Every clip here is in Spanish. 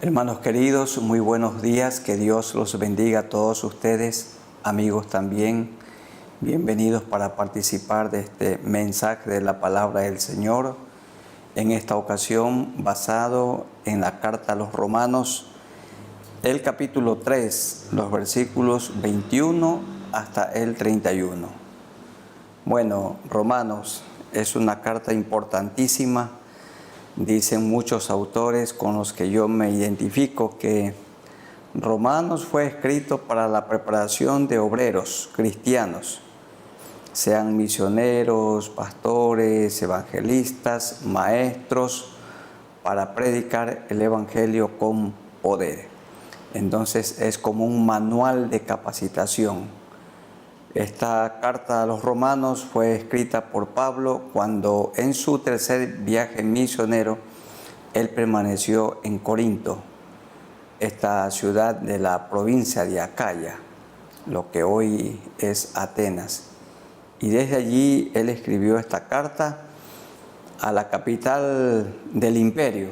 Hermanos queridos, muy buenos días, que Dios los bendiga a todos ustedes, amigos también. Bienvenidos para participar de este mensaje de la palabra del Señor. En esta ocasión, basado en la carta a los Romanos, el capítulo 3, los versículos 21 hasta el 31. Bueno, Romanos es una carta importantísima. Dicen muchos autores con los que yo me identifico que Romanos fue escrito para la preparación de obreros cristianos, sean misioneros, pastores, evangelistas, maestros, para predicar el evangelio con poder. Entonces es como un manual de capacitación. Esta carta a los romanos fue escrita por Pablo cuando en su tercer viaje misionero él permaneció en Corinto, esta ciudad de la provincia de Acaya, lo que hoy es Atenas. Y desde allí él escribió esta carta a la capital del imperio,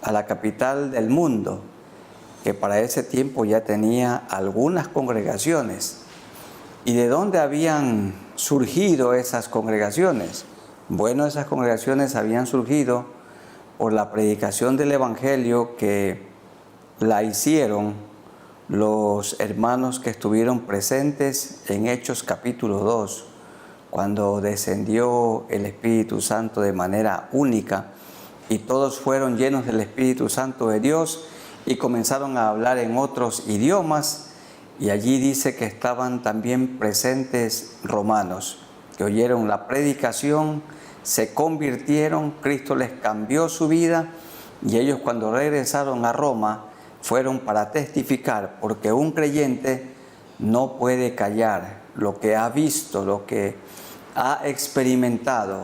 a la capital del mundo, que para ese tiempo ya tenía algunas congregaciones. ¿Y de dónde habían surgido esas congregaciones? Bueno, esas congregaciones habían surgido por la predicación del Evangelio que la hicieron los hermanos que estuvieron presentes en Hechos capítulo 2, cuando descendió el Espíritu Santo de manera única y todos fueron llenos del Espíritu Santo de Dios y comenzaron a hablar en otros idiomas. Y allí dice que estaban también presentes romanos, que oyeron la predicación, se convirtieron, Cristo les cambió su vida y ellos cuando regresaron a Roma fueron para testificar, porque un creyente no puede callar lo que ha visto, lo que ha experimentado.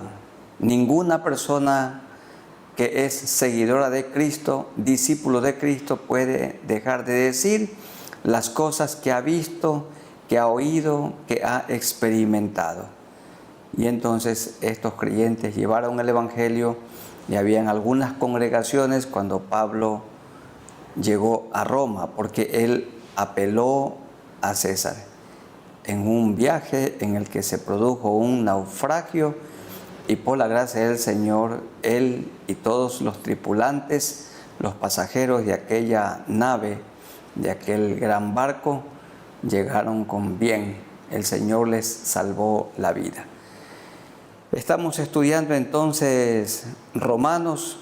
Ninguna persona que es seguidora de Cristo, discípulo de Cristo, puede dejar de decir las cosas que ha visto, que ha oído, que ha experimentado. Y entonces estos creyentes llevaron el Evangelio y habían algunas congregaciones cuando Pablo llegó a Roma, porque él apeló a César en un viaje en el que se produjo un naufragio y por la gracia del Señor, él y todos los tripulantes, los pasajeros de aquella nave, de aquel gran barco, llegaron con bien. El Señor les salvó la vida. Estamos estudiando entonces Romanos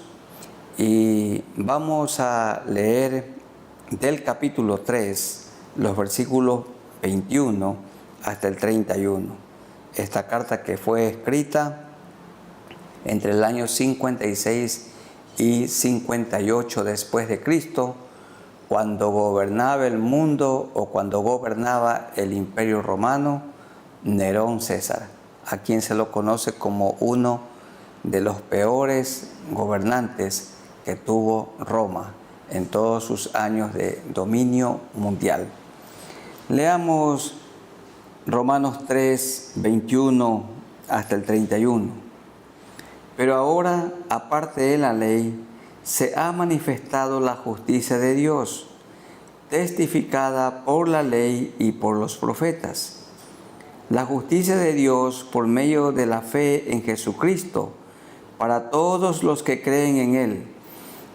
y vamos a leer del capítulo 3, los versículos 21 hasta el 31. Esta carta que fue escrita entre el año 56 y 58 después de Cristo, cuando gobernaba el mundo o cuando gobernaba el Imperio Romano, Nerón César, a quien se lo conoce como uno de los peores gobernantes que tuvo Roma en todos sus años de dominio mundial. Leamos Romanos 3, 21 hasta el 31. Pero ahora, aparte de la ley, se ha manifestado la justicia de Dios, testificada por la ley y por los profetas. La justicia de Dios por medio de la fe en Jesucristo, para todos los que creen en Él,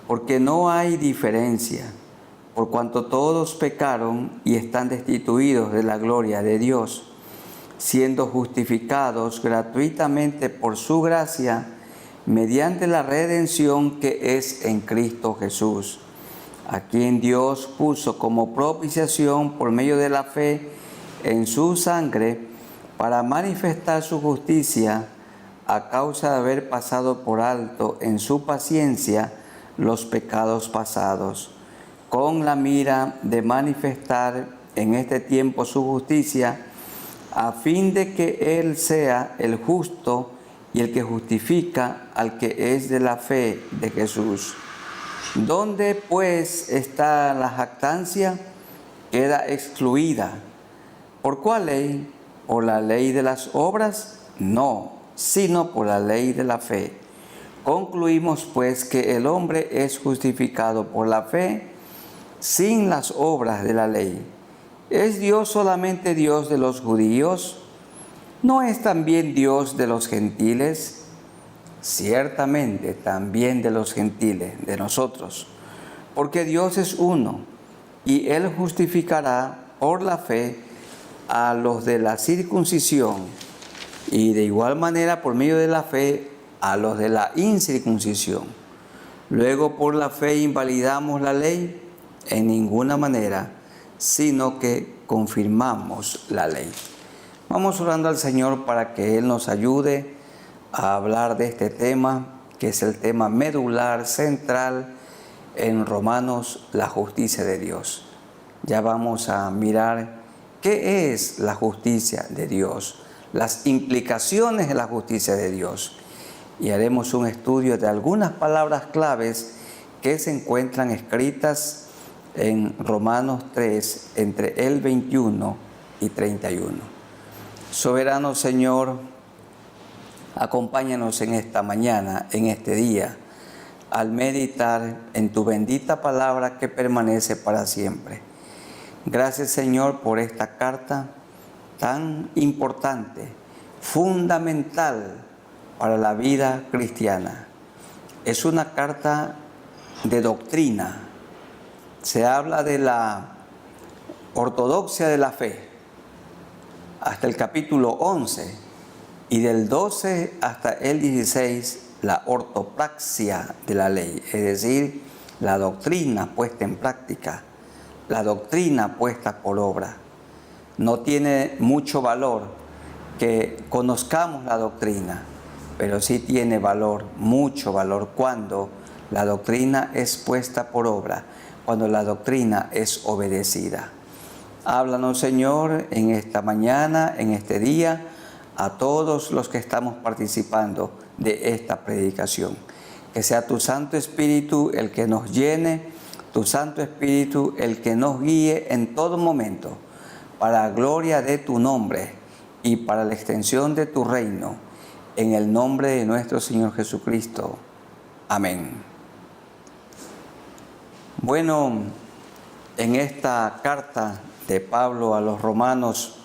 porque no hay diferencia, por cuanto todos pecaron y están destituidos de la gloria de Dios, siendo justificados gratuitamente por su gracia, mediante la redención que es en Cristo Jesús, a quien Dios puso como propiciación por medio de la fe en su sangre, para manifestar su justicia a causa de haber pasado por alto en su paciencia los pecados pasados, con la mira de manifestar en este tiempo su justicia, a fin de que Él sea el justo y el que justifica al que es de la fe de Jesús. ¿Dónde pues está la jactancia? Queda excluida. ¿Por cuál ley? ¿Por la ley de las obras? No, sino por la ley de la fe. Concluimos pues que el hombre es justificado por la fe sin las obras de la ley. ¿Es Dios solamente Dios de los judíos? ¿No es también Dios de los gentiles? Ciertamente también de los gentiles, de nosotros, porque Dios es uno, y Él justificará por la fe a los de la circuncisión, y de igual manera por medio de la fe a los de la incircuncisión. Luego por la fe invalidamos la ley en ninguna manera, sino que confirmamos la ley. Vamos orando al Señor para que Él nos ayude a hablar de este tema, que es el tema medular, central en Romanos, la justicia de Dios. Ya vamos a mirar qué es la justicia de Dios, las implicaciones de la justicia de Dios. Y haremos un estudio de algunas palabras claves que se encuentran escritas en Romanos 3, entre el 21 y 31. Soberano Señor, acompáñanos en esta mañana, en este día, al meditar en tu bendita palabra que permanece para siempre. Gracias, Señor, por esta carta tan importante, fundamental para la vida cristiana. Es una carta de doctrina. Se habla de la ortodoxia de la fe hasta el capítulo 11 y del 12 hasta el 16 la ortopraxia de la ley, es decir, la doctrina puesta en práctica, la doctrina puesta por obra. No tiene mucho valor que conozcamos la doctrina, pero sí tiene valor, mucho valor, cuando la doctrina es puesta por obra, cuando la doctrina es obedecida. Háblanos, Señor, en esta mañana, en este día, a todos los que estamos participando de esta predicación. Que sea tu Santo Espíritu el que nos llene, tu Santo Espíritu el que nos guíe en todo momento, para la gloria de tu nombre y para la extensión de tu reino, en el nombre de nuestro Señor Jesucristo. Amén. Bueno, en esta carta de Pablo a los romanos,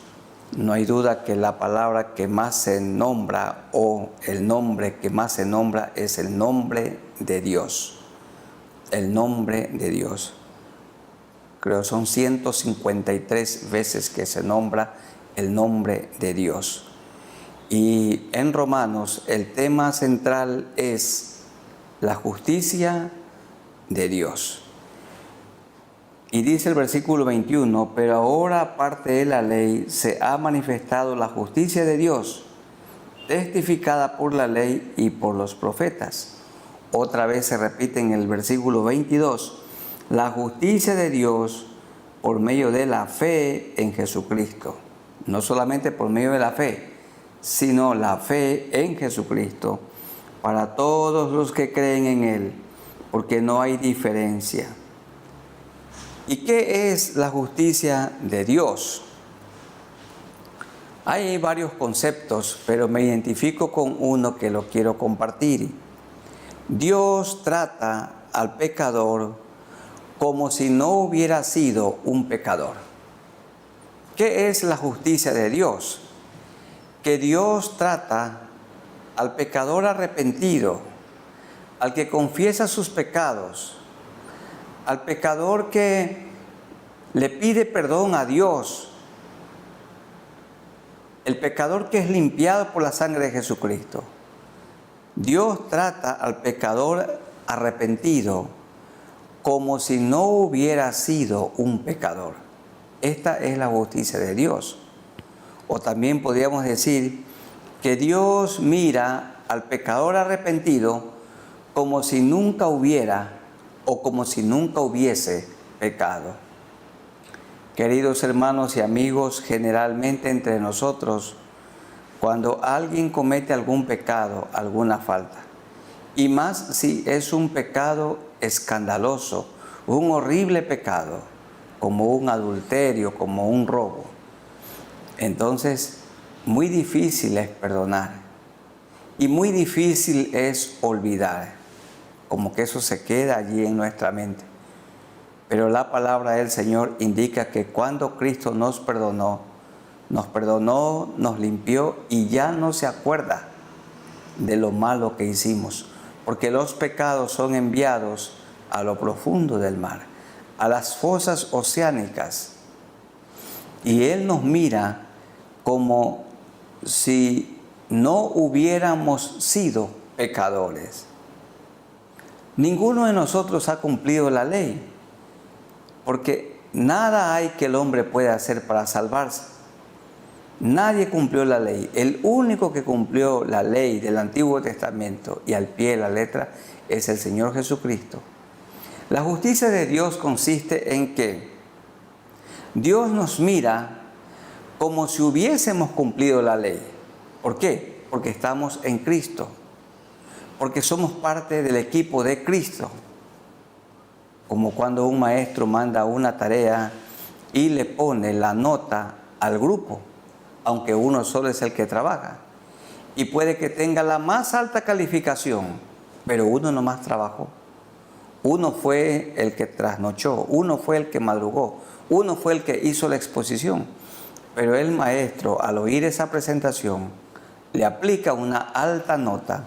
no hay duda que la palabra que más se nombra, o el nombre que más se nombra, es el nombre de Dios. El nombre de Dios. Creo son 153 veces que se nombra el nombre de Dios. Y en Romanos el tema central es la justicia de Dios. Y dice el versículo 21, pero ahora aparte de la ley se ha manifestado la justicia de Dios, testificada por la ley y por los profetas. Otra vez se repite en el versículo 22, la justicia de Dios por medio de la fe en Jesucristo. No solamente por medio de la fe, sino la fe en Jesucristo para todos los que creen en Él, porque no hay diferencia. ¿Y qué es la justicia de Dios? Hay varios conceptos, pero me identifico con uno que lo quiero compartir. Dios trata al pecador como si no hubiera sido un pecador. ¿Qué es la justicia de Dios? Que Dios trata al pecador arrepentido, al que confiesa sus pecados, al pecador que le pide perdón a Dios, el pecador que es limpiado por la sangre de Jesucristo. Dios trata al pecador arrepentido como si no hubiera sido un pecador. Esta es la justicia de Dios. O también podríamos decir que Dios mira al pecador arrepentido como si nunca hubiera o como si nunca hubiese pecado. Queridos hermanos y amigos, generalmente entre nosotros, cuando alguien comete algún pecado, alguna falta, y más si es un pecado escandaloso, un horrible pecado, como un adulterio, como un robo, entonces muy difícil es perdonar y muy difícil es olvidar, como que eso se queda allí en nuestra mente. Pero la palabra del Señor indica que cuando Cristo nos perdonó, nos limpió y ya no se acuerda de lo malo que hicimos, porque los pecados son enviados a lo profundo del mar, a las fosas oceánicas, y Él nos mira como si no hubiéramos sido pecadores. Ninguno de nosotros ha cumplido la ley, porque nada hay que el hombre pueda hacer para salvarse. Nadie cumplió la ley. El único que cumplió la ley del Antiguo Testamento y al pie de la letra es el Señor Jesucristo. La justicia de Dios consiste en que Dios nos mira como si hubiésemos cumplido la ley. ¿Por qué? Porque estamos en Cristo. Porque somos parte del equipo de Cristo. Como cuando un maestro manda una tarea y le pone la nota al grupo, aunque uno solo es el que trabaja. Y puede que tenga la más alta calificación, pero uno nomás trabajó. Uno fue el que trasnochó, uno fue el que madrugó, uno fue el que hizo la exposición. Pero el maestro, al oír esa presentación, le aplica una alta nota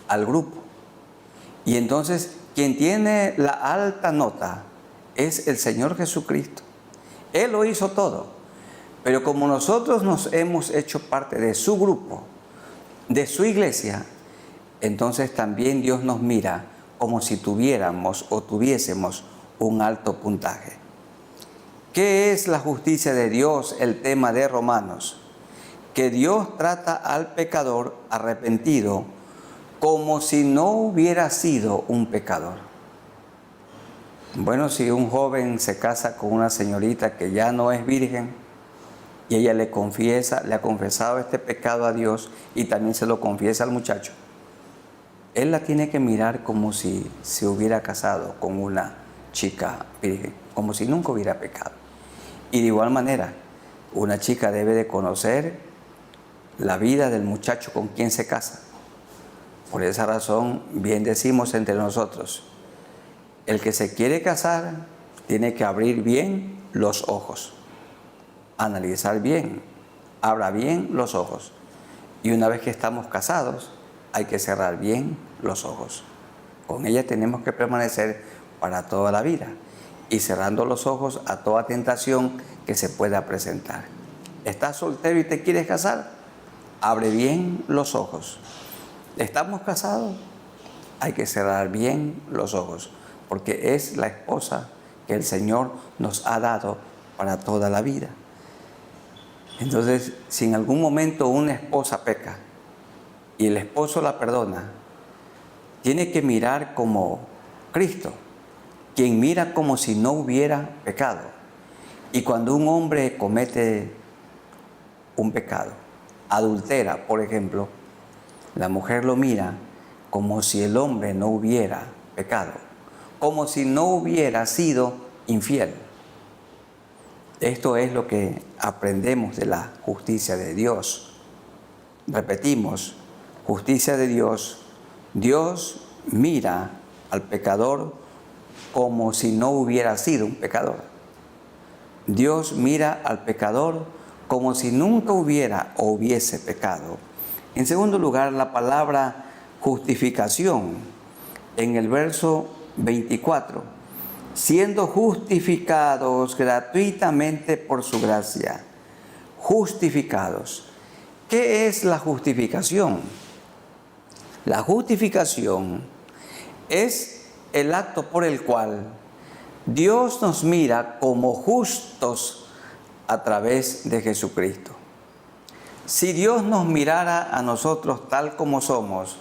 al grupo. Y entonces, quien tiene la alta nota es el Señor Jesucristo. Él lo hizo todo. Pero como nosotros nos hemos hecho parte de su grupo, de su iglesia, entonces también Dios nos mira como si tuviéramos o tuviésemos un alto puntaje. ¿Qué es la justicia de Dios? El tema de Romanos. Que Dios trata al pecador arrepentido como si no hubiera sido un pecador. Bueno, si un joven se casa con una señorita que ya no es virgen y ella le ha confesado este pecado a Dios y también se lo confiesa al muchacho, él la tiene que mirar como si se hubiera casado con una chica virgen, como si nunca hubiera pecado. Y de igual manera, una chica debe de conocer la vida del muchacho con quien se casa. Por esa razón, bien decimos entre nosotros, el que se quiere casar tiene que abrir bien los ojos, analizar bien, abra bien los ojos. Y una vez que estamos casados, hay que cerrar bien los ojos. Con ella tenemos que permanecer para toda la vida y cerrando los ojos a toda tentación que se pueda presentar. ¿Estás soltero y te quieres casar? Abre bien los ojos. ¿Estamos casados? Hay que cerrar bien los ojos, porque es la esposa que el Señor nos ha dado para toda la vida. Entonces, si en algún momento una esposa peca y el esposo la perdona, tiene que mirar como Cristo, quien mira como si no hubiera pecado. Y cuando un hombre comete un pecado, adultera, por ejemplo, la mujer lo mira como si el hombre no hubiera pecado, como si no hubiera sido infiel. Esto es lo que aprendemos de la justicia de Dios. Repetimos, justicia de Dios. Dios mira al pecador como si no hubiera sido un pecador. Dios mira al pecador como si nunca hubiera o hubiese pecado. En segundo lugar, la palabra justificación en el verso 24, siendo justificados gratuitamente por su gracia. Justificados. ¿Qué es la justificación? La justificación es el acto por el cual Dios nos mira como justos a través de Jesucristo. Si Dios nos mirara a nosotros tal como somos,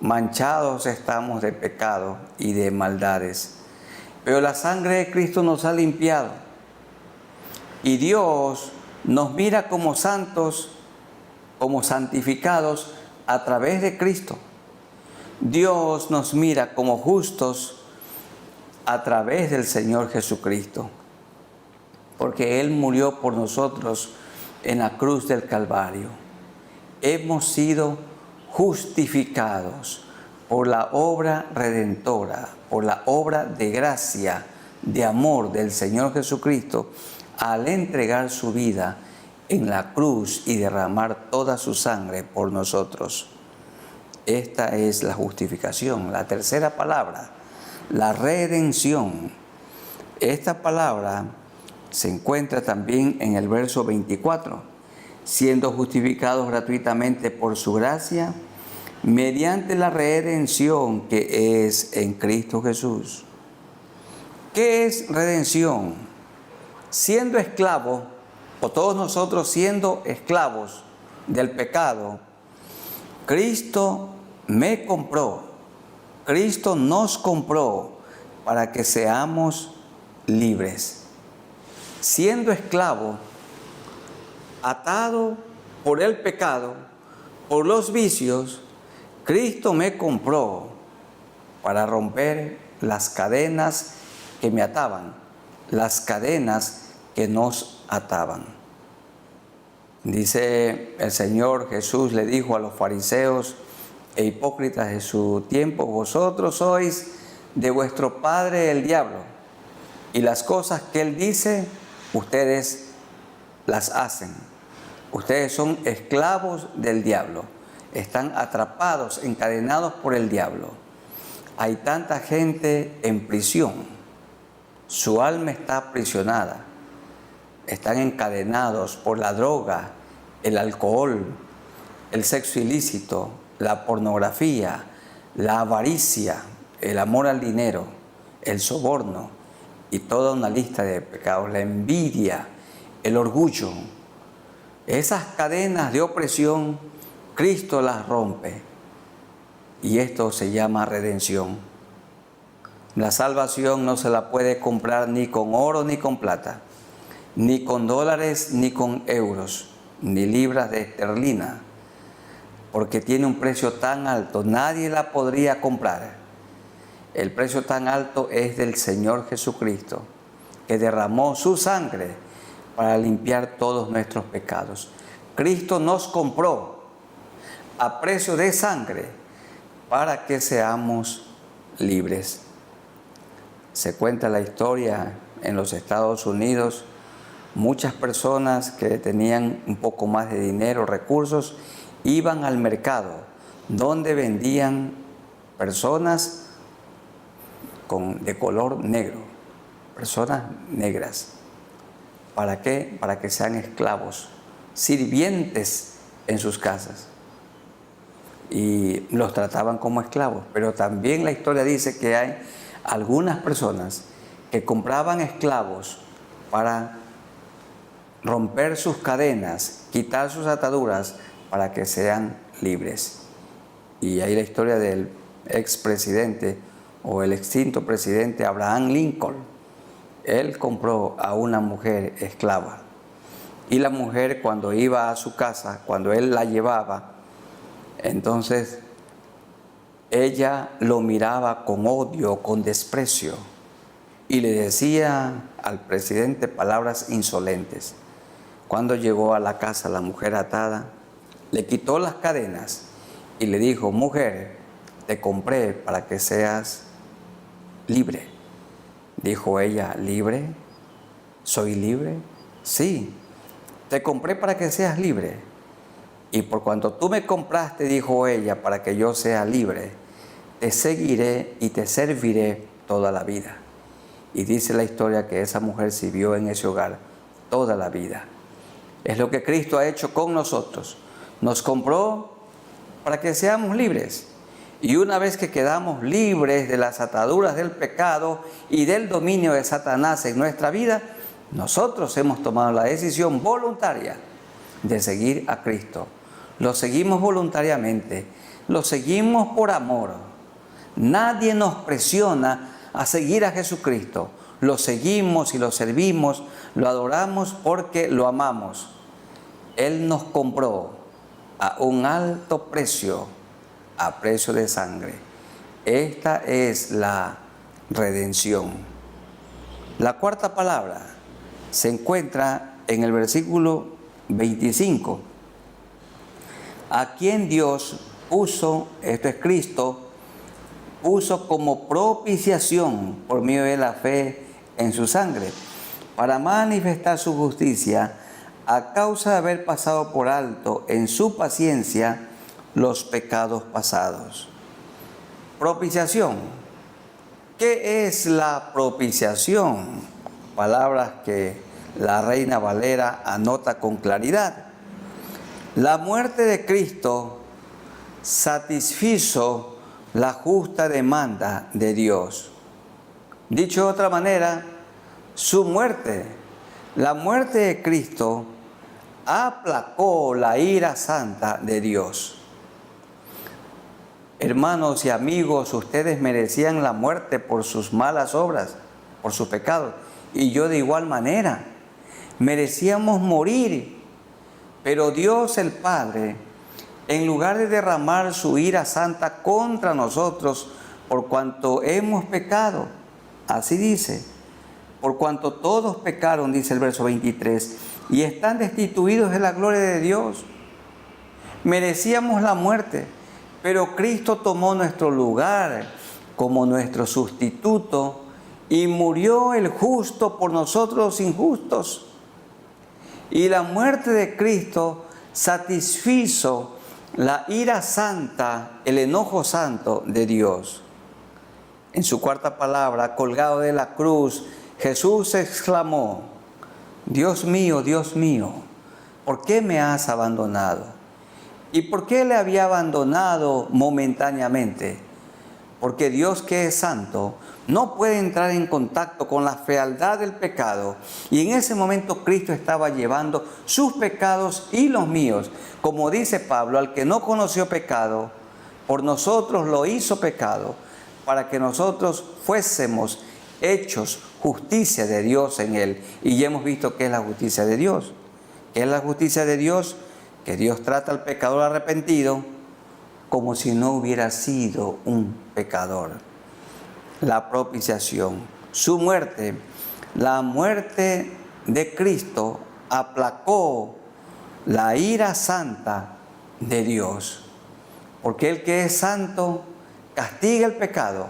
manchados estamos de pecado y de maldades. Pero la sangre de Cristo nos ha limpiado. Y Dios nos mira como santos, como santificados a través de Cristo. Dios nos mira como justos a través del Señor Jesucristo. Porque Él murió por nosotros en la cruz del Calvario. Hemos sido justificados por la obra redentora, por la obra de gracia de amor del Señor Jesucristo al entregar su vida en la cruz y derramar toda su sangre por nosotros. Esta es la justificación. La tercera palabra, la redención. Esta palabra se encuentra también en el verso 24. Siendo justificados gratuitamente por su gracia, mediante la redención que es en Cristo Jesús. ¿Qué es redención? Siendo esclavos, o todos nosotros siendo esclavos del pecado, Cristo me compró, Cristo nos compró para que seamos libres. Siendo esclavo, atado por el pecado, por los vicios, Cristo me compró para romper las cadenas que me ataban, las cadenas que nos ataban. Dice el Señor Jesús, le dijo a los fariseos e hipócritas de su tiempo: vosotros sois de vuestro padre el diablo, y las cosas que él dice, ustedes las hacen. Ustedes son esclavos del diablo, están atrapados, encadenados por el diablo. Hay tanta gente en prisión, su alma está aprisionada, están encadenados por la droga, el alcohol, el sexo ilícito, la pornografía, la avaricia, el amor al dinero, el soborno y toda una lista de pecados, la envidia, el orgullo. Esas cadenas de opresión, Cristo las rompe, y esto se llama redención. La salvación no se la puede comprar ni con oro ni con plata, ni con dólares ni con euros, ni libras de esterlina, porque tiene un precio tan alto, nadie la podría comprar. El precio tan alto es del Señor Jesucristo, que derramó su sangre para limpiar todos nuestros pecados. Cristo nos compró a precio de sangre para que seamos libres. Se cuenta la historia en los Estados Unidos, muchas personas que tenían un poco más de dinero, recursos, iban al mercado donde vendían personas de color negro, personas negras. ¿Para qué? Para que sean esclavos, sirvientes en sus casas. Y los trataban como esclavos. Pero también la historia dice que hay algunas personas que compraban esclavos para romper sus cadenas, quitar sus ataduras para que sean libres. Y ahí la historia del expresidente o el extinto presidente Abraham Lincoln. Él compró a una mujer esclava, y la mujer, cuando iba a su casa, cuando él la llevaba, entonces ella lo miraba con odio, con desprecio, y le decía al presidente palabras insolentes. Cuando llegó a la casa la mujer atada, le quitó las cadenas y le dijo: mujer, te compré para que seas libre. Dijo ella: ¿libre? ¿Soy libre? Sí, te compré para que seas libre. Y por cuanto tú me compraste, dijo ella, para que yo sea libre, te seguiré y te serviré toda la vida. Y dice la historia que esa mujer sirvió en ese hogar toda la vida. Es lo que Cristo ha hecho con nosotros. Nos compró para que seamos libres. Y una vez que quedamos libres de las ataduras del pecado y del dominio de Satanás en nuestra vida, nosotros hemos tomado la decisión voluntaria de seguir a Cristo. Lo seguimos voluntariamente, lo seguimos por amor. Nadie nos presiona a seguir a Jesucristo. Lo seguimos y lo servimos, lo adoramos porque lo amamos. Él nos compró a un alto precio, a precio de sangre. Esta es la redención. La cuarta palabra se encuentra en el versículo 25. A quien Dios puso, esto es Cristo, puso como propiciación por medio de la fe en su sangre, para manifestar su justicia, a causa de haber pasado por alto en su paciencia los pecados pasados. Propiciación. ¿Qué es la propiciación? Palabras que la Reina Valera anota con claridad. La muerte de Cristo satisfizo la justa demanda de Dios. Dicho de otra manera, su muerte, la muerte de Cristo, aplacó la ira santa de Dios. Hermanos y amigos, ustedes merecían la muerte por sus malas obras, por sus pecados, y yo de igual manera. Merecíamos morir, pero Dios el Padre, en lugar de derramar su ira santa contra nosotros por cuanto hemos pecado, así dice, por cuanto todos pecaron, dice el verso 23, y están destituidos de la gloria de Dios. Merecíamos la muerte, pero Cristo tomó nuestro lugar como nuestro sustituto y murió el justo por nosotros los injustos. Y la muerte de Cristo satisfizo la ira santa, el enojo santo de Dios. En su cuarta palabra, colgado de la cruz, Jesús exclamó: Dios mío, ¿por qué me has abandonado? ¿Y por qué le había abandonado momentáneamente? Porque Dios, que es santo, no puede entrar en contacto con la fealdad del pecado. Y en ese momento Cristo estaba llevando sus pecados y los míos. Como dice Pablo, al que no conoció pecado, por nosotros lo hizo pecado, para que nosotros fuésemos hechos justicia de Dios en él. Y ya hemos visto qué es la justicia de Dios. ¿Qué es la justicia de Dios? Que Dios trata al pecador arrepentido como si no hubiera sido un pecador. La propiciación, su muerte, la muerte de Cristo aplacó la ira santa de Dios. Porque el que es santo castiga el pecado,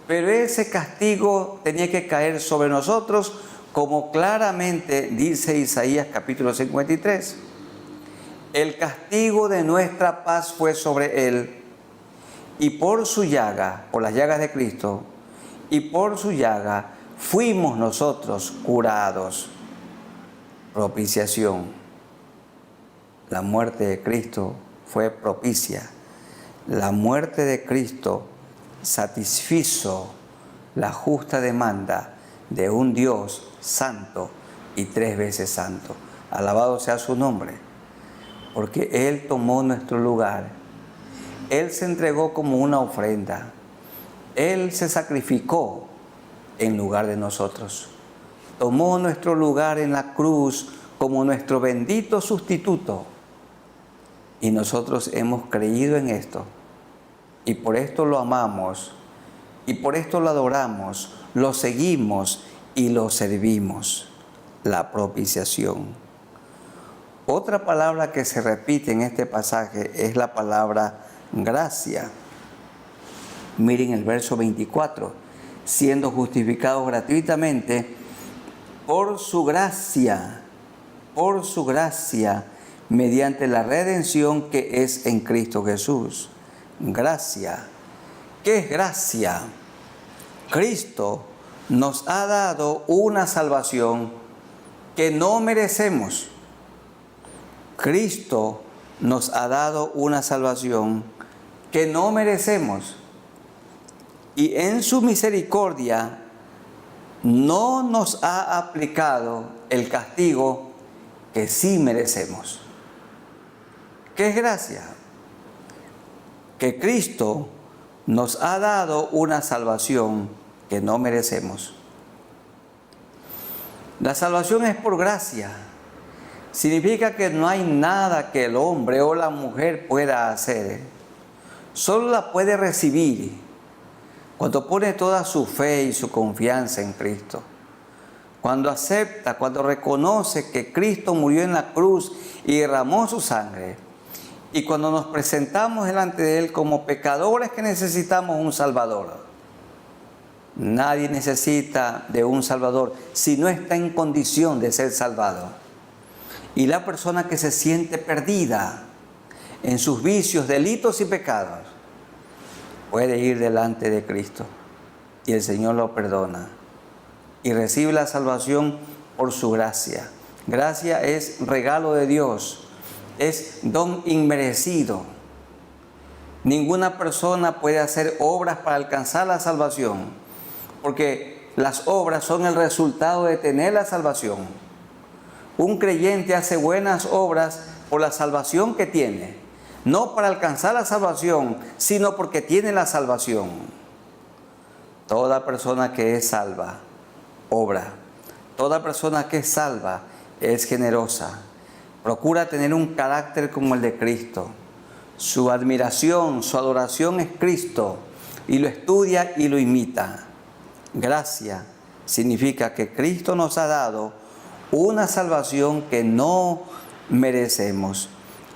pero ese castigo tenía que caer sobre nosotros, como claramente dice Isaías capítulo 53. El castigo de nuestra paz fue sobre él, y por su llaga, por las llagas de Cristo, y por su llaga fuimos nosotros curados. Propiciación. La muerte de Cristo fue propicia. La muerte de Cristo satisfizo la justa demanda de un Dios santo y 3 veces santo. Alabado sea su nombre, porque Él tomó nuestro lugar. Él se entregó como una ofrenda. Él se sacrificó en lugar de nosotros. Tomó nuestro lugar en la cruz como nuestro bendito sustituto. Y nosotros hemos creído en esto. Y por esto lo amamos. Y por esto lo adoramos, lo seguimos y lo servimos. La propiciación. Otra palabra que se repite en este pasaje es la palabra gracia. Miren el verso 24. Siendo justificados gratuitamente por su gracia, mediante la redención que es en Cristo Jesús. Gracia. ¿Qué es gracia? Cristo nos ha dado una salvación que no merecemos. Cristo nos ha dado una salvación que no merecemos. Y en su misericordia no nos ha aplicado el castigo que sí merecemos. ¿Qué es gracia? Que Cristo nos ha dado una salvación que no merecemos. La salvación es por gracia. Significa que no hay nada que el hombre o la mujer pueda hacer. Solo la puede recibir cuando pone toda su fe y su confianza en Cristo. Cuando acepta, cuando reconoce que Cristo murió en la cruz y derramó su sangre. Y cuando nos presentamos delante de Él como pecadores que necesitamos un Salvador. Nadie necesita de un Salvador si no está en condición de ser salvado. Y la persona que se siente perdida en sus vicios, delitos y pecados, puede ir delante de Cristo y el Señor lo perdona y recibe la salvación por su gracia. Gracia es regalo de Dios, es don inmerecido. Ninguna persona puede hacer obras para alcanzar la salvación, porque las obras son el resultado de tener la salvación. Un creyente hace buenas obras por la salvación que tiene, no para alcanzar la salvación, sino porque tiene la salvación. Toda persona que es salva, obra. Toda persona que es salva es generosa. Procura tener un carácter como el de Cristo. Su admiración, su adoración es Cristo, y lo estudia y lo imita. Gracia significa que Cristo nos ha dado una salvación que no merecemos,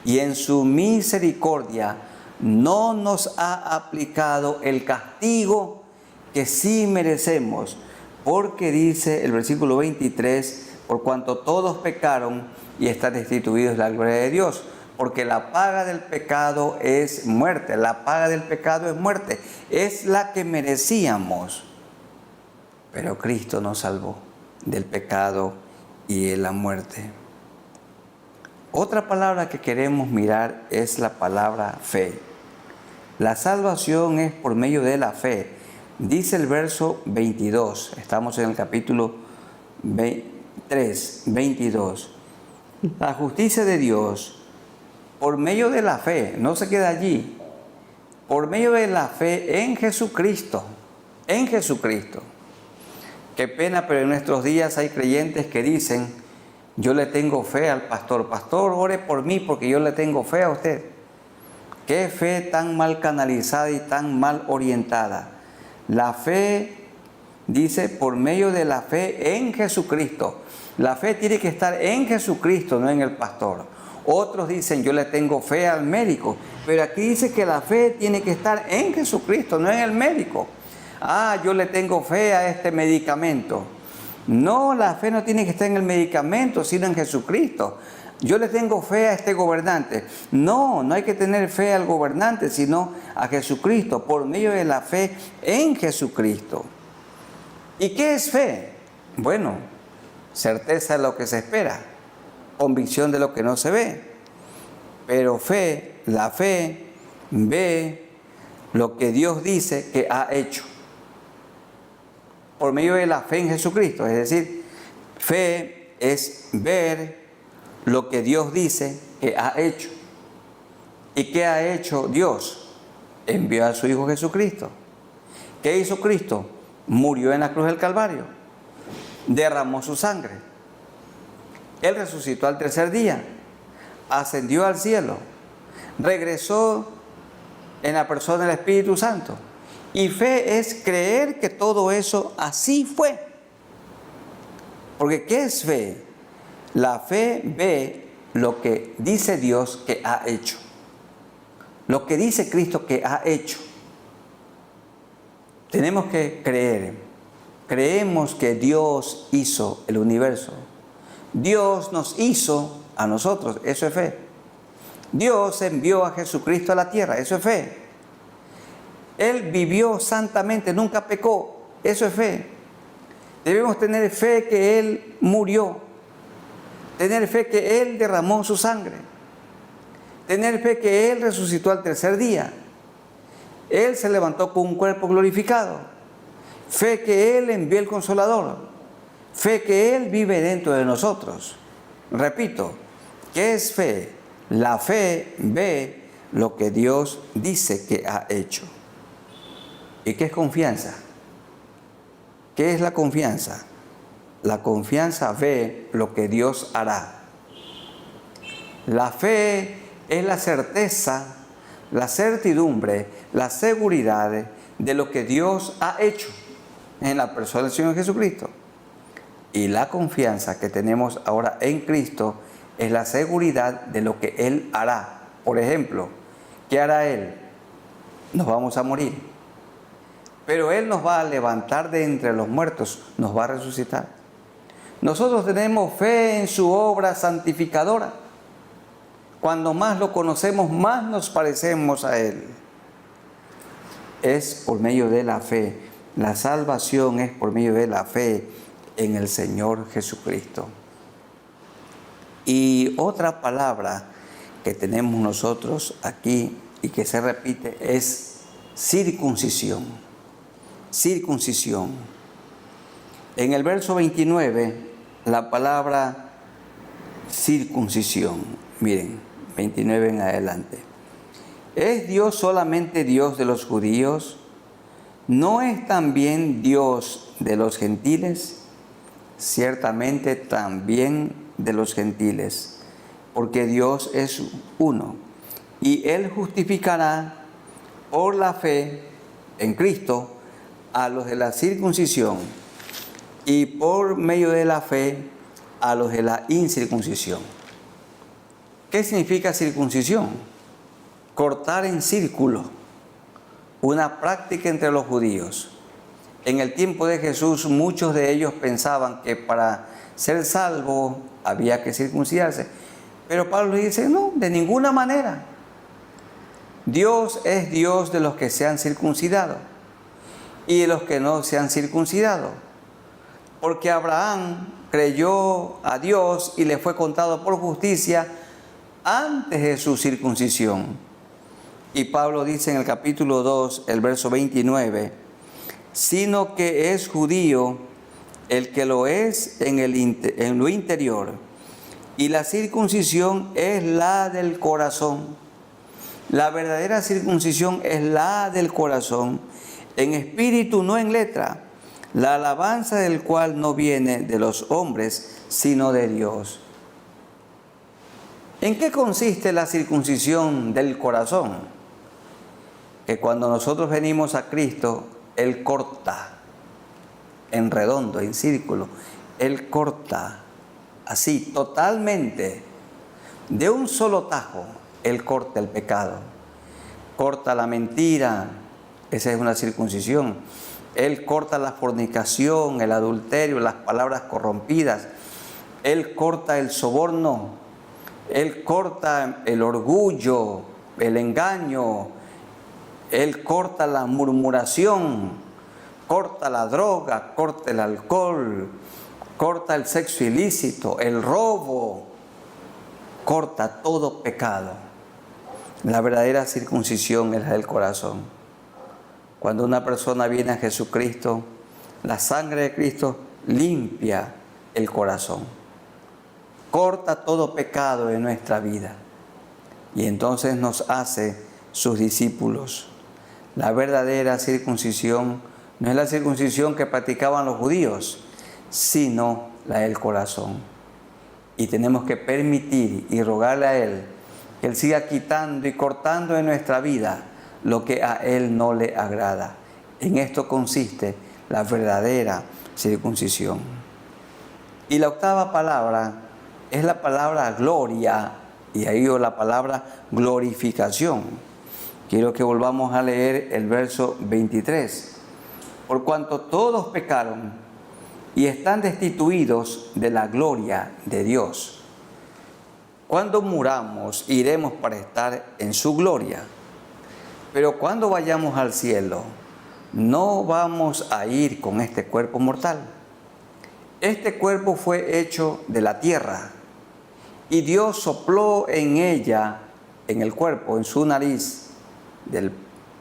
y en su misericordia no nos ha aplicado el castigo que sí merecemos, porque dice el versículo 23, por cuanto todos pecaron y están destituidos de la gloria de Dios, porque la paga del pecado es muerte. La paga del pecado es muerte, es la que merecíamos. Pero Cristo nos salvó del pecado y de la muerte. Otra palabra que queremos mirar es la palabra fe. La salvación es por medio de la fe. Dice el verso 22, estamos en el capítulo 3, 22. La justicia de Dios por medio de la fe, no se queda allí, por medio de la fe en Jesucristo, en Jesucristo. Qué pena, pero en nuestros días hay creyentes que dicen, yo le tengo fe al pastor. Pastor, ore por mí porque yo le tengo fe a usted. Qué fe tan mal canalizada y tan mal orientada. La fe, dice, por medio de la fe en Jesucristo. La fe tiene que estar en Jesucristo, no en el pastor. Otros dicen, yo le tengo fe al médico. Pero aquí dice que la fe tiene que estar en Jesucristo, no en el médico. Ah, yo le tengo fe a este medicamento. No, la fe no tiene que estar en el medicamento, sino en Jesucristo. Yo le tengo fe a este gobernante. No, no hay que tener fe al gobernante, sino a Jesucristo, por medio de la fe en Jesucristo. ¿Y qué es fe? Bueno, certeza de lo que se espera, convicción de lo que no se ve. Pero fe, la fe, ve lo que Dios dice que ha hecho. Por medio de la fe en Jesucristo. Es decir, fe es ver lo que Dios dice que ha hecho. ¿Y qué ha hecho Dios? Envió a su Hijo Jesucristo. ¿Qué hizo Cristo? Murió en la cruz del Calvario. Derramó su sangre. Él resucitó al tercer día. Ascendió al cielo. Regresó en la persona del Espíritu Santo. Y fe es creer que todo eso así fue. Porque ¿qué es fe? La fe ve lo que dice Dios que ha hecho. Lo que dice Cristo que ha hecho. Tenemos que creer. Creemos que Dios hizo el universo. Dios nos hizo a nosotros. Eso es fe. Dios envió a Jesucristo a la tierra. Eso es fe. Él vivió santamente, nunca pecó. Eso es fe. Debemos tener fe que Él murió. Tener fe que Él derramó su sangre. Tener fe que Él resucitó al tercer día. Él se levantó con un cuerpo glorificado. Fe que Él envió el Consolador. Fe que Él vive dentro de nosotros. Repito, ¿qué es fe? La fe ve lo que Dios dice que ha hecho. ¿Y qué es confianza? ¿Qué es la confianza? La confianza ve lo que Dios hará. La fe es la certeza, la certidumbre, la seguridad de lo que Dios ha hecho en la persona del Señor Jesucristo. Y la confianza que tenemos ahora en Cristo es la seguridad de lo que Él hará. Por ejemplo, ¿qué hará Él? Nos vamos a morir. pero Él nos va a levantar de entre los muertos, nos va a resucitar. Nosotros tenemos fe en su obra santificadora. Cuando más lo conocemos, más nos parecemos a Él. Es por medio de la fe. La salvación es por medio de la fe en el Señor Jesucristo. Y otra palabra que tenemos nosotros aquí y que se repite es circuncisión. Circuncisión. En el verso 29, la palabra circuncisión. Miren, 29 en adelante. ¿Es Dios solamente Dios de los judíos? ¿No es también Dios de los gentiles? Ciertamente también de los gentiles, porque Dios es uno, y Él justificará por la fe en Cristo a los de la circuncisión, y por medio de la fe a los de la incircuncisión. ¿Qué significa circuncisión? Cortar en círculo, una práctica entre los judíos. En el tiempo de Jesús, muchos de ellos pensaban que para ser salvo había que circuncidarse. Pero Pablo dice, no, de ninguna manera. Dios es Dios de los que se han circuncidado y de los que no se han circuncidado. Porque Abraham creyó a Dios y le fue contado por justicia antes de su circuncisión. Y Pablo dice en el capítulo 2, el verso 29, sino que es judío el que lo es en lo interior, y la circuncisión es la del corazón. La verdadera circuncisión es la del corazón, en espíritu, no en letra, la alabanza del cual no viene de los hombres, sino de Dios. ¿En qué consiste la circuncisión del corazón? Que cuando nosotros venimos a Cristo, Él corta en redondo, en círculo. Él corta así, totalmente, de un solo tajo. Él corta el pecado, corta la mentira, esa es una circuncisión. Él corta la fornicación, el adulterio, las palabras corrompidas. Él corta el soborno, Él corta el orgullo, el engaño. Él corta la murmuración, corta la droga, corta el alcohol, corta el sexo ilícito, el robo, corta todo pecado. La verdadera circuncisión es la del corazón. Cuando una persona viene a Jesucristo, la sangre de Cristo limpia el corazón, corta todo pecado en nuestra vida y entonces nos hace sus discípulos. La verdadera circuncisión no es la circuncisión que practicaban los judíos, sino la del corazón. Y tenemos que permitir y rogarle a Él que Él siga quitando y cortando en nuestra vida lo que a Él no le agrada. En esto consiste la verdadera circuncisión. Y la octava palabra es la palabra gloria, y ahí la palabra glorificación. Quiero que volvamos a leer el verso 23. Por cuanto todos pecaron y están destituidos de la gloria de Dios. Cuando muramos, iremos para estar en su gloria. Pero cuando vayamos al cielo, no vamos a ir con este cuerpo mortal. Este cuerpo fue hecho de la tierra y Dios sopló en ella, en el cuerpo, en su nariz del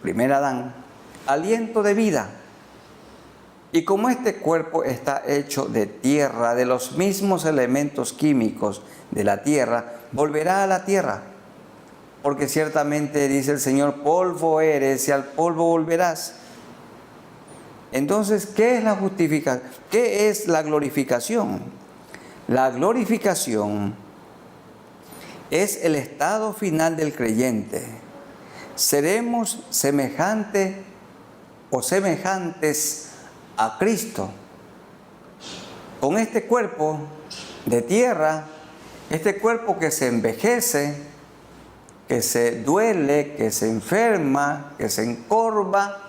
primer Adán, aliento de vida. Y como este cuerpo está hecho de tierra, de los mismos elementos químicos de la tierra, volverá a la tierra. Porque ciertamente, dice el Señor, polvo eres y al polvo volverás. Entonces, ¿qué es la justificación? ¿Qué es la glorificación? La glorificación es el estado final del creyente. Seremos semejantes a Cristo. Con este cuerpo de tierra, este cuerpo que se envejece, que se duele, que se enferma, que se encorva,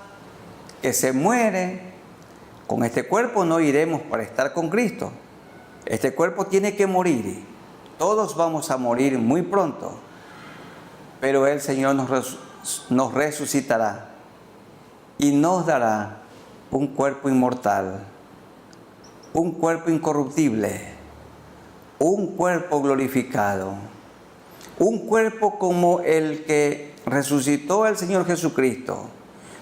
que se muere, con este cuerpo no iremos para estar con Cristo. Este cuerpo tiene que morir. Todos vamos a morir muy pronto, pero el Señor nos resucitará y nos dará un cuerpo inmortal, un cuerpo incorruptible, un cuerpo glorificado, un cuerpo como el que resucitó el Señor Jesucristo,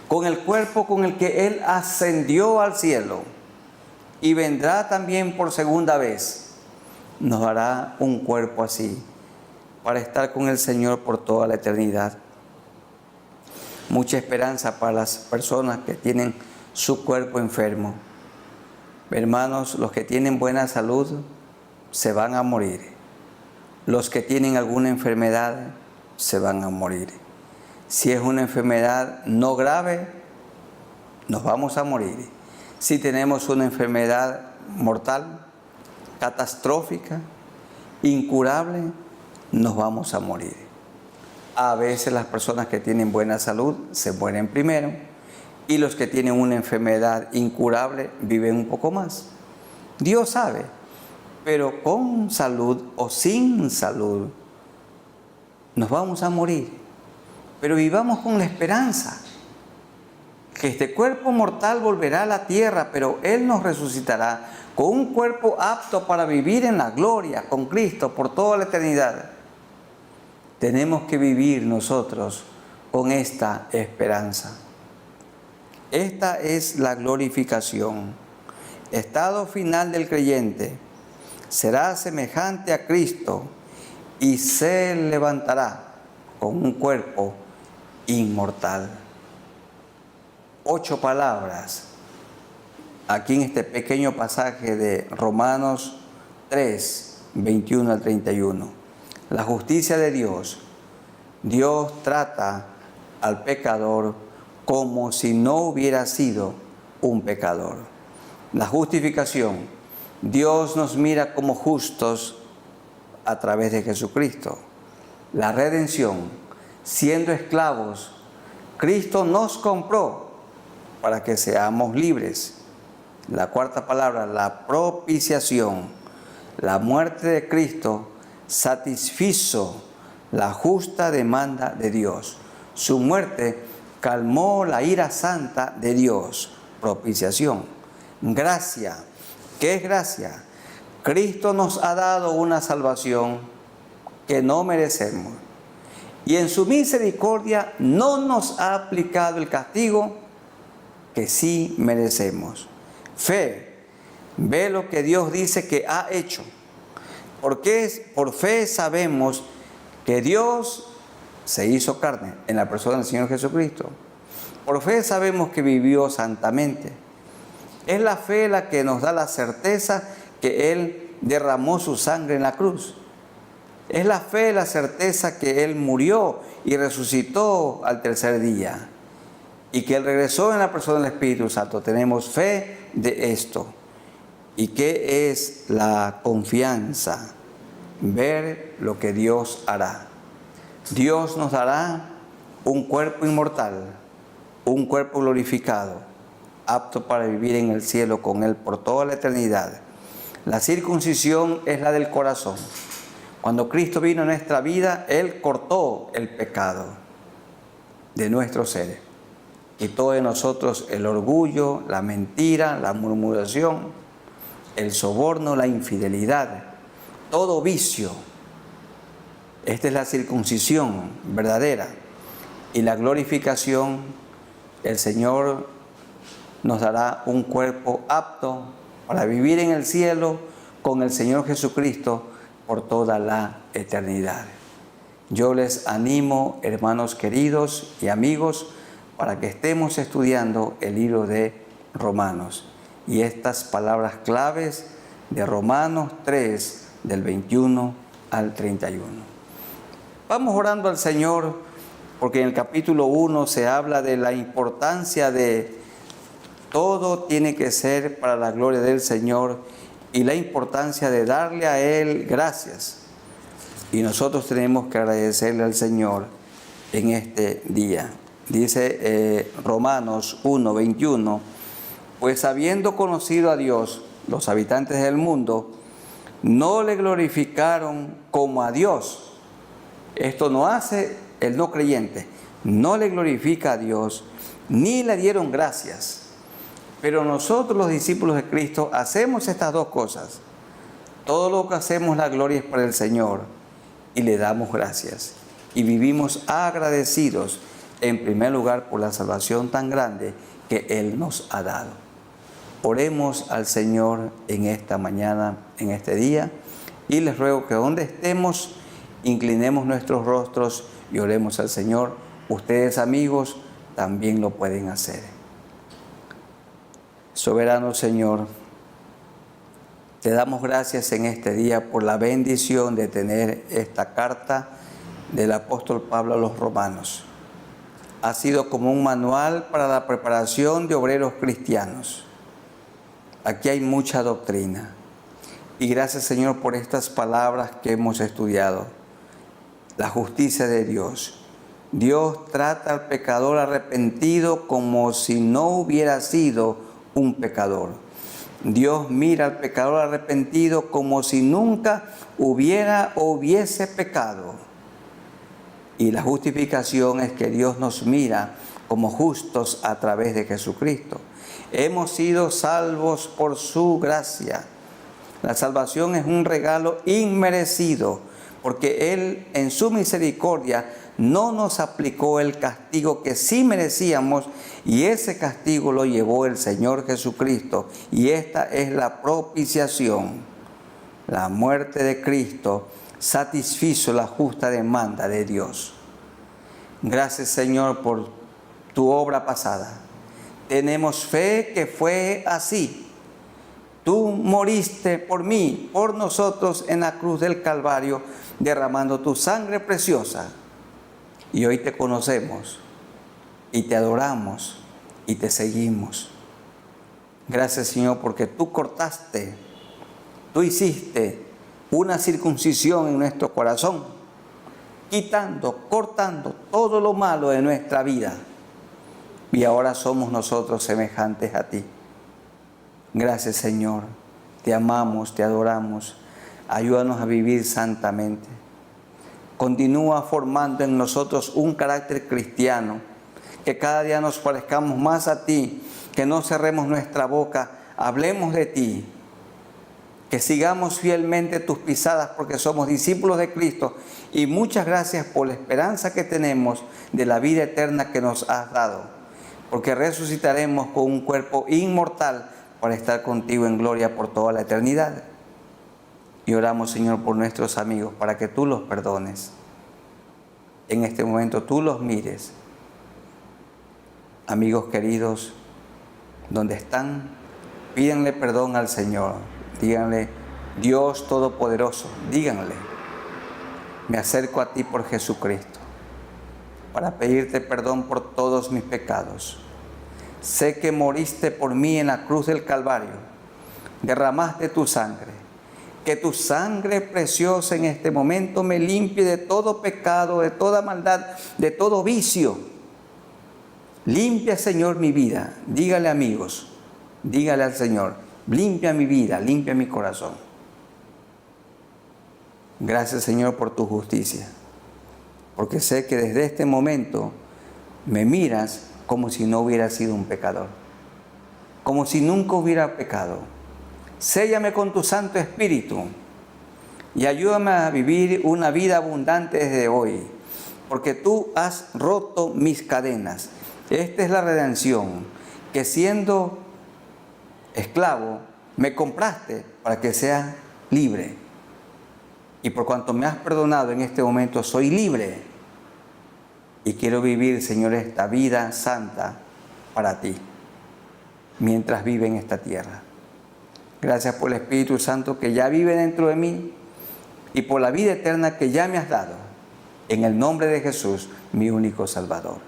con el cuerpo con el que Él ascendió al cielo y vendrá también por segunda vez. Nos dará un cuerpo así para estar con el Señor por toda la eternidad. Mucha esperanza para las personas que tienen su cuerpo enfermo. Hermanos, los que tienen buena salud se van a morir. Los que tienen alguna enfermedad se van a morir. Si es una enfermedad no grave, nos vamos a morir. Si tenemos una enfermedad mortal, catastrófica, incurable, nos vamos a morir. A veces las personas que tienen buena salud se mueren primero y los que tienen una enfermedad incurable viven un poco más. Dios sabe, pero con salud o sin salud nos vamos a morir. Pero vivamos con la esperanza que este cuerpo mortal volverá a la tierra, pero Él nos resucitará con un cuerpo apto para vivir en la gloria con Cristo por toda la eternidad. Tenemos que vivir nosotros con esta esperanza. Esta es la glorificación. Estado final del creyente. Será semejante a Cristo y se levantará con un cuerpo inmortal. 8 palabras aquí en este pequeño pasaje de Romanos 3, 21 al 31. La justicia de Dios. Dios trata al pecador como si no hubiera sido un pecador. La justificación. Dios nos mira como justos a través de Jesucristo. La redención. Siendo esclavos, Cristo nos compró para que seamos libres. La cuarta palabra, la propiciación. La muerte de Cristo satisfizo la justa demanda de Dios. Su muerte calmó la ira santa de Dios. Propiciación. Gracia. ¿Qué es gracia? Cristo nos ha dado una salvación que no merecemos. Y en su misericordia no nos ha aplicado el castigo que sí merecemos. Fe. Ve lo que Dios dice que ha hecho. Porque por fe sabemos que Dios se hizo carne en la persona del Señor Jesucristo. Por fe sabemos que vivió santamente. Es la fe la que nos da la certeza que Él derramó su sangre en la cruz. Es la fe, la certeza que Él murió y resucitó al tercer día. Y que Él regresó en la persona del Espíritu Santo. Tenemos fe de esto. ¿Y qué es la confianza? Ver lo que Dios hará. Dios nos dará un cuerpo inmortal, un cuerpo glorificado, apto para vivir en el cielo con Él por toda la eternidad. La circuncisión es la del corazón. Cuando Cristo vino a nuestra vida, Él cortó el pecado de nuestro ser. Quitó de nosotros el orgullo, la mentira, la murmuración, el soborno, la infidelidad, todo vicio. Esta es la circuncisión verdadera. Y la glorificación, el Señor nos dará un cuerpo apto para vivir en el cielo con el Señor Jesucristo por toda la eternidad. Yo les animo, hermanos queridos y amigos, para que estemos estudiando el libro de Romanos y estas palabras claves de Romanos 3, del 21 al 31. Vamos orando al Señor, porque en el capítulo 1 se habla de la importancia de todo tiene que ser para la gloria del Señor y la importancia de darle a Él gracias. Y nosotros tenemos que agradecerle al Señor en este día. Dice Romanos 1:21, pues habiendo conocido a Dios, los habitantes del mundo no le glorificaron como a Dios. Esto no hace el no creyente, no le glorifica a Dios, ni le dieron gracias. Pero nosotros los discípulos de Cristo hacemos estas dos cosas. Todo lo que hacemos, la gloria es para el Señor y le damos gracias. Y vivimos agradecidos en primer lugar por la salvación tan grande que Él nos ha dado. Oremos al Señor en esta mañana, en este día, y les ruego que donde estemos, inclinemos nuestros rostros y oremos al Señor. Ustedes, amigos, también lo pueden hacer. Soberano Señor, te damos gracias en este día por la bendición de tener esta carta del apóstol Pablo a los romanos. Ha sido como un manual para la preparación de obreros cristianos. Aquí hay mucha doctrina. Y gracias, Señor, por estas palabras que hemos estudiado. La justicia de Dios. Dios trata al pecador arrepentido como si no hubiera sido un pecador. Dios mira al pecador arrepentido como si nunca hubiese pecado. Y la justificación es que Dios nos mira como justos a través de Jesucristo. Hemos sido salvos por su gracia. La salvación es un regalo inmerecido, porque Él en su misericordia no nos aplicó el castigo que sí merecíamos, y ese castigo lo llevó el Señor Jesucristo. Y esta es la propiciación. La muerte de Cristo satisfizo la justa demanda de Dios. Gracias, Señor, por tu obra pasada. Tenemos fe que fue así. Tú moriste por mí, por nosotros en la cruz del Calvario, derramando tu sangre preciosa. Y hoy te conocemos, y te adoramos, y te seguimos. Gracias, Señor, porque tú hiciste una circuncisión en nuestro corazón, cortando todo lo malo de nuestra vida. Y ahora somos nosotros semejantes a ti. Gracias, Señor. Te amamos, te adoramos. Ayúdanos a vivir santamente. Continúa formando en nosotros un carácter cristiano. Que cada día nos parezcamos más a ti. Que no cerremos nuestra boca. Hablemos de ti. Que sigamos fielmente tus pisadas porque somos discípulos de Cristo. Y muchas gracias por la esperanza que tenemos de la vida eterna que nos has dado. Porque resucitaremos con un cuerpo inmortal para estar contigo en gloria por toda la eternidad. Y oramos, Señor, por nuestros amigos, para que tú los perdones. En este momento tú los mires. Amigos queridos, donde están, pídanle perdón al Señor. Díganle, Dios Todopoderoso, díganle, me acerco a ti por Jesucristo, para pedirte perdón por todos mis pecados. Sé que moriste por mí en la cruz del Calvario, derramaste tu sangre. Que tu sangre preciosa en este momento me limpie de todo pecado, de toda maldad, de todo vicio. Limpia, Señor, mi vida. Dígale, amigos, dígale al Señor, limpia mi vida, limpia mi corazón. Gracias, Señor, por tu justicia, porque sé que desde este momento me miras como si no hubiera sido un pecador, como si nunca hubiera pecado. Séllame con tu Santo Espíritu y ayúdame a vivir una vida abundante desde hoy, porque tú has roto mis cadenas. Esta es la redención, que siendo esclavo me compraste para que sea libre. Y por cuanto me has perdonado en este momento, soy libre. Y quiero vivir, Señor, esta vida santa para ti, mientras vive en esta tierra. Gracias por el Espíritu Santo que ya vive dentro de mí y por la vida eterna que ya me has dado. En el nombre de Jesús, mi único Salvador.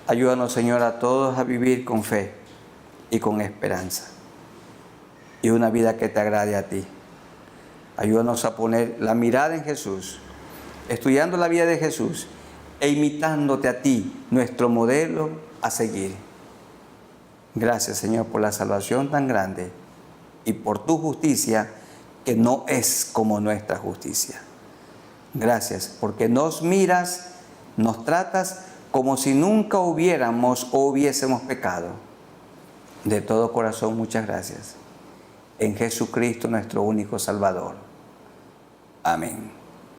Ayúdanos, Señor, a todos a vivir con fe y con esperanza. Y una vida que te agrade a ti. Ayúdanos a poner la mirada en Jesús, estudiando la vida de Jesús e imitándote a ti, nuestro modelo a seguir. Gracias, Señor, por la salvación tan grande y por tu justicia que no es como nuestra justicia. Gracias porque nos miras, nos tratas como si nunca hubiésemos pecado. De todo corazón, muchas gracias. En Jesucristo, nuestro único Salvador. Amén.